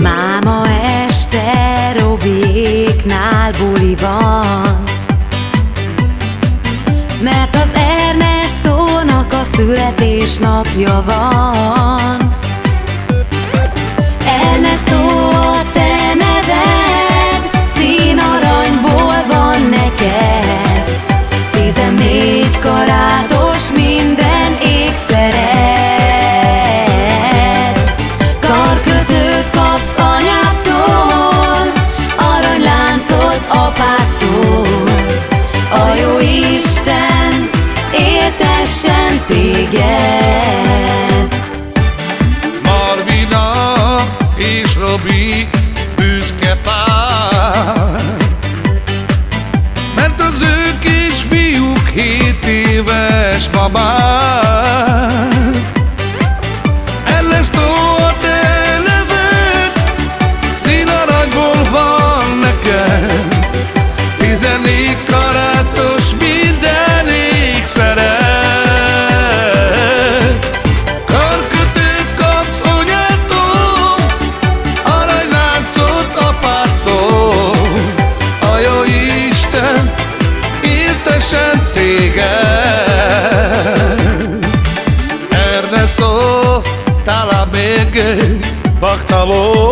Máma este Robiéknál buli van, mert az Ernestónak a születésnapja van. Ernestó, a te neved színaranyból van neked, 14 karátos minden ékszered. Karkötőt kapsz anyádtól, aranyláncot apádtól, a jó Isten éltessen téged. Marvina és Robi büszke pár, mert az ő kisfiúk 7 éves ma már. Ernestó, a te neved színaranyból van neked, 14 karátos minden ékszered. Karkötőt kapsz anyától, aranyláncot apádtól, a jó Isten éltessen téged. Ernestó, talabege, baktaló,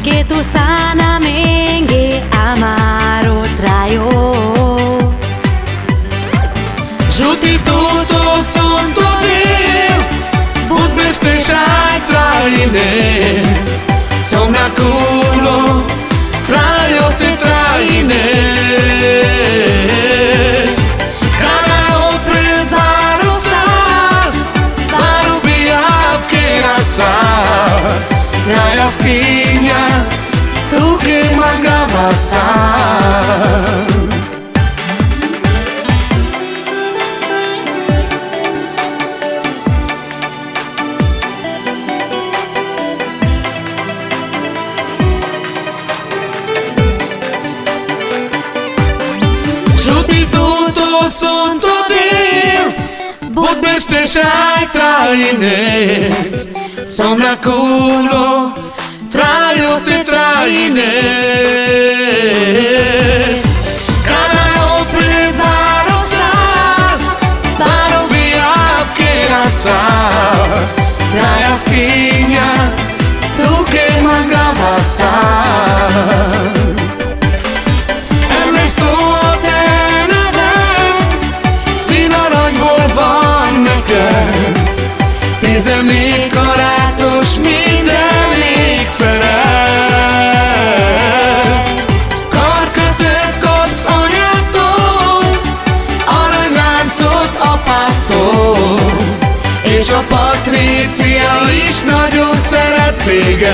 Que tu sana mengue amaro traio. Žuti tutto son todėl, būt beštešai trainės, somna kūno, trajoti trainės. Karaot pred baru sár, baru bijav kérasár, trajas kīņa, tu kīma gavasár. Son todėl, būt beštešai trainės, somna kūno, trajoti trainės. Karaot pred baru sár, baru bijav kérasár, trajas kīņa, tu kīma gavasár. Ernestó, a te neved színaranyból van neked, 14 karátos minden ékszered. Karkötőt kapsz anyától, aranyláncot apádtól, és a Patrícia is nagyon szeret téged.